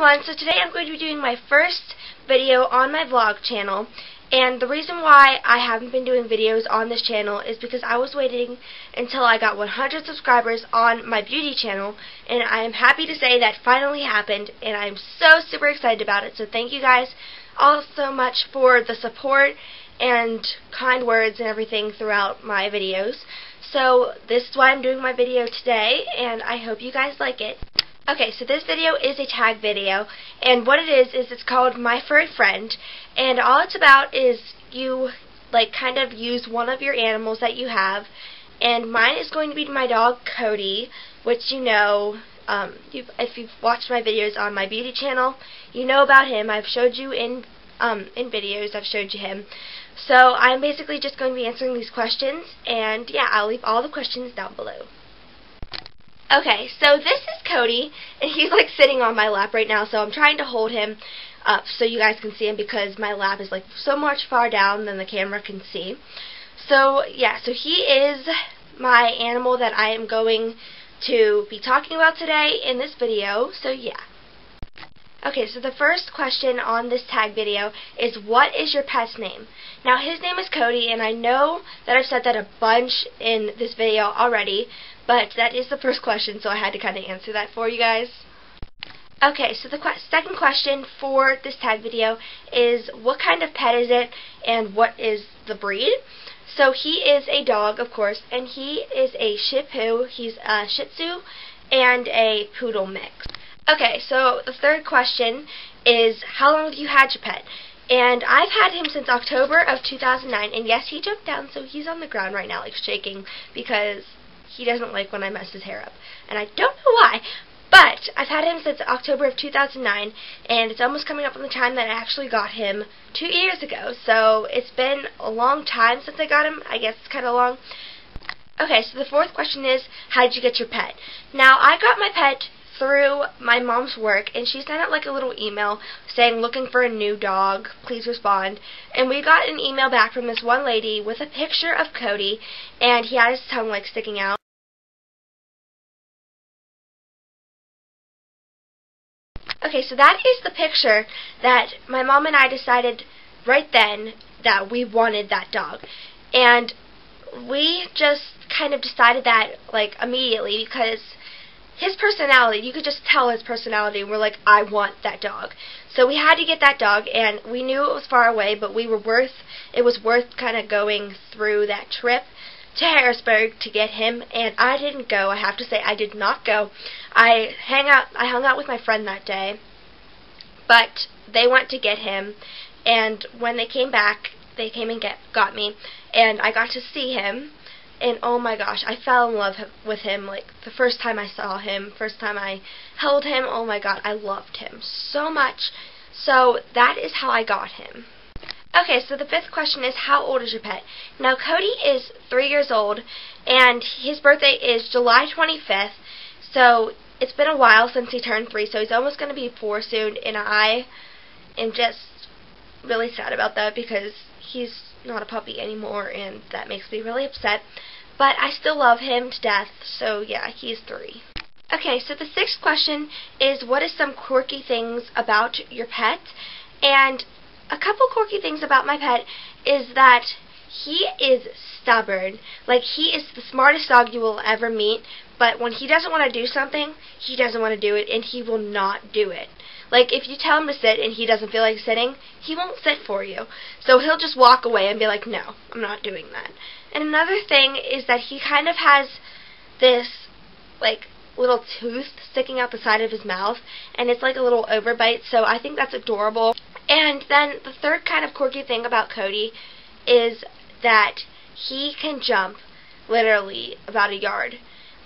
everyone, so today I'm going to be doing my first video on my vlog channel, and the reason why I haven't been doing videos on this channel is because I was waiting until I got 100 subscribers on my beauty channel, and I am happy to say that finally happened, and I'm so super excited about it. So thank you guys all so much for the support and kind words and everything throughout my videos. So this is why I'm doing my video today, and I hope you guys like it. Okay, so this video is a tag video, and what it is it's called My Furry Friend, and all it's about is you kind of use one of your animals that you have, and mine is going to be my dog Cody, which you know, if you've watched my videos on my beauty channel, you know about him. I've showed you in videos, I've showed you him. So I'm basically just going to be answering these questions, and yeah, I'll leave all the questions down below. Okay, so this is Cody, and he's sitting on my lap right now, so I'm trying to hold him up so you guys can see him because my lap is so much far down than the camera can see. So yeah, so he is my animal that I am going to be talking about today in this video, so yeah. Okay, so the first question on this tag video is, what is your pet's name? Now, his name is Cody, and I know that I've said that a bunch in this video already, but that is the first question, so I had to kind of answer that for you guys. Okay, so the second question for this tag video is, what kind of pet is it, and what is the breed? So he is a dog, of course, and he is a Shih Tzu. He's a Shih Tzu and a Poodle mix. Okay, so the third question is, how long have you had your pet? And I've had him since October of 2009, and yes, he jumped down, so he's on the ground right now, shaking, because he doesn't like when I mess his hair up. And I don't know why, but I've had him since October of 2009, and it's almost coming up on the time that I actually got him 2 years ago. So it's been a long time since I got him. I guess it's kind of long. Okay, so the fourth question is, how did you get your pet? Now, I got my pet through my mom's work, and she sent out a little email saying, looking for a new dog, please respond. And we got an email back from this one lady with a picture of Cody, and he had his tongue sticking out. Okay, so that is the picture that my mom and I decided right then that we wanted that dog. And we just kind of decided that immediately, because his personality, you could just tell his personality, and we're like, I want that dog. So we had to get that dog, and we knew it was far away, but it was worth kind of going through that trip to Harrisburg to get him, and I didn't go. I have to say, I did not go. I hung out with my friend that day, but they went to get him, and when they came back, they came and got me, and I got to see him. And oh my gosh, I fell in love with him the first time I saw him, first time I held him. Oh my god, I loved him so much. So that is how I got him. Okay, so the fifth question is, how old is your pet? Now, Cody is 3 years old, and his birthday is July 25th. So it's been a while since he turned 3, so he's almost going to be 4 soon, and I am just really sad about that because he's not a puppy anymore, and that makes me really upset. But I still love him to death, so yeah, he's 3. Okay, so the sixth question is, what is some quirky things about your pet? And a couple quirky things about my pet is that he is stubborn. He is the smartest dog you will ever meet, but when he doesn't want to do something, he doesn't want to do it, and he will not do it. If you tell him to sit and he doesn't feel like sitting, he won't sit for you. So he'll just walk away and be like, no, I'm not doing that. And another thing is that he kind of has this, little tooth sticking out the side of his mouth, and it's a little overbite, so I think that's adorable. And then the third kind of quirky thing about Cody is that he can jump literally about a yard.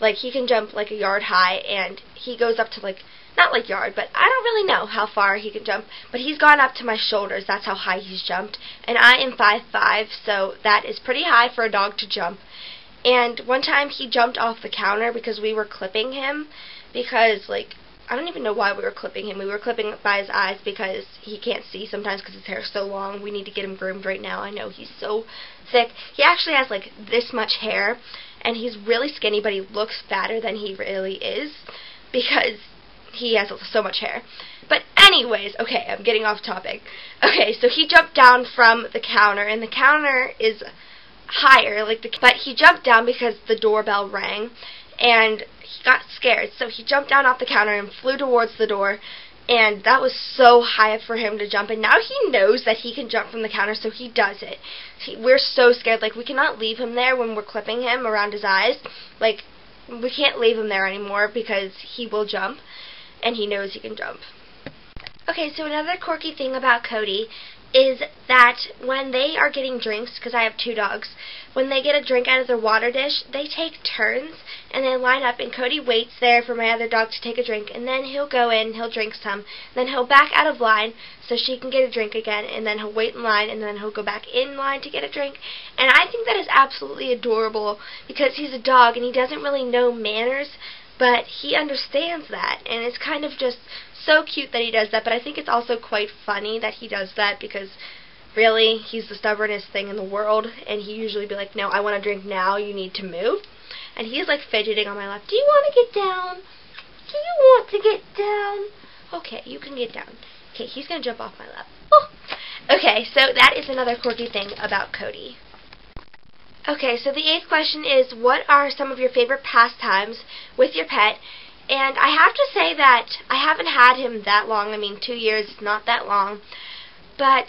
He can jump a yard high, and he goes up to not yard, but I don't really know how far he can jump, but he's gone up to my shoulders. That's how high he's jumped, and I am 5'5", so that is pretty high for a dog to jump. And one time he jumped off the counter because we were clipping him, because I don't even know why we were clipping him. We were clipping by his eyes because he can't see sometimes because his hair is so long. We need to get him groomed right now. I know he's so thick. He actually has this much hair, and he's really skinny, but he looks fatter than he really is because he has so much hair. But anyways, okay, I'm getting off topic. Okay, so he jumped down from the counter, and the counter is higher, but he jumped down because the doorbell rang, and he got scared. So he jumped down off the counter and flew towards the door, and that was so high for him to jump. And now he knows that he can jump from the counter, so he does it. We're so scared. Like, we cannot leave him there when we're clipping him around his eyes. Like, we can't leave him there anymore because he will jump, and he knows he can jump. Okay, so another quirky thing about Cody is that when they are getting drinks, because I have 2 dogs, when they get a drink out of their water dish, they take turns, and they line up, and Cody waits there for my other dog to take a drink, and then he'll go in, he'll drink some, then he'll back out of line so she can get a drink again, and then he'll wait in line, and then he'll go back in line to get a drink. And I think that is absolutely adorable, because he's a dog, and he doesn't really know manners, but he understands that, and it's kind of just so cute that he does that. But I think it's also quite funny that he does that, because really, he's the stubbornest thing in the world, and he usually be like, no, I want a drink now, you need to move. And he's like fidgeting on my lap. Do you want to get down? Do you want to get down? Okay, you can get down. Okay, he's going to jump off my lap. Oh. Okay, so that is another quirky thing about Cody. Okay, so the 8th question is, what are some of your favorite pastimes with your pet? And I have to say that I haven't had him that long. I mean, 2 years is not that long. But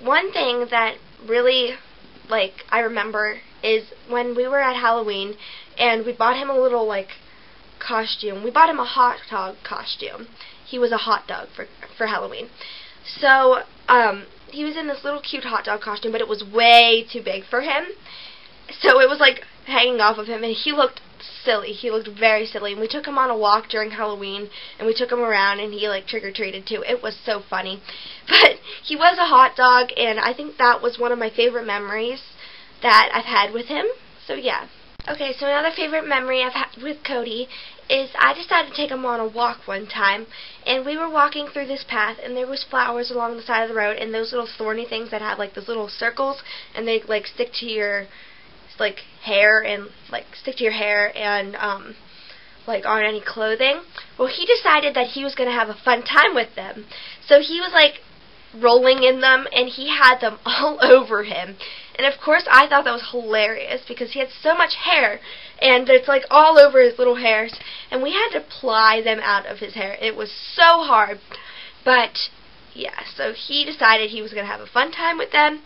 one thing that really, I remember is when we were at Halloween, and we bought him a little, costume. We bought him a hot dog costume. He was a hot dog for Halloween. So, he was in this little cute hot dog costume, but it was way too big for him. So it was, hanging off of him, and he looked silly. He looked very silly. And we took him on a walk during Halloween, and we took him around, and he trick-or-treated too. It was so funny. But he was a hot dog, and I think that was one of my favorite memories that I've had with him. So yeah. Okay, so another favorite memory I've had with Cody is I decided to take him on a walk one time, and we were walking through this path, and there was flowers along the side of the road, and those little thorny things that have those little circles, and they stick to your hair and stick to your hair and on any clothing. Well, he decided that he was going to have a fun time with them. So he was rolling in them, and he had them all over him. And of course I thought that was hilarious because he had so much hair, and it's all over his little hairs, and we had to ply them out of his hair. It was so hard. But yeah, so he decided he was going to have a fun time with them.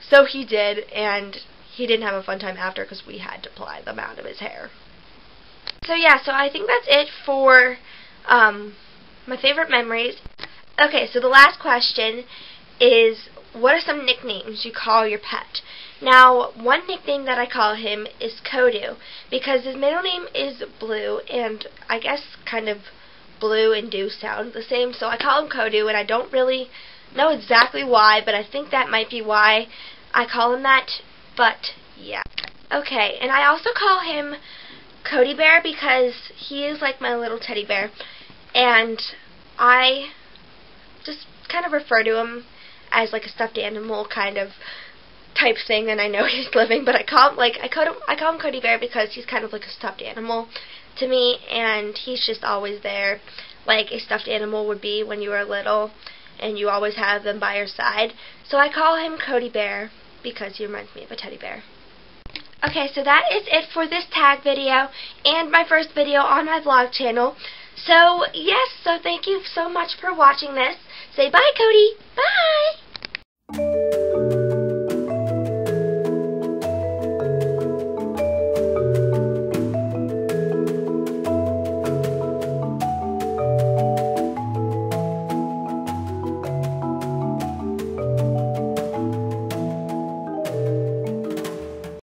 So he did, and he didn't have a fun time after because we had to ply them out of his hair. So yeah, so I think that's it for my favorite memories. Okay, so the last question is, what are some nicknames you call your pet? Now, one nickname that I call him is Cody, because his middle name is Blue, and I guess kind of blue and do sound the same, so I call him Cody, and I don't really know exactly why, but I think that might be why I call him that. But yeah. Okay, and I also call him Cody Bear because he is like my little teddy bear, and I just kind of refer to him as a stuffed animal kind of type thing, and I know he's living, but I call him Cody Bear because he's kind of like a stuffed animal to me, and he's just always there, like a stuffed animal would be when you were little, and you always have them by your side. So I call him Cody Bear because he reminds me of a teddy bear. Okay, so that is it for this tag video and my first video on my vlog channel. So yes, so thank you so much for watching this. Say bye, Cody. Bye.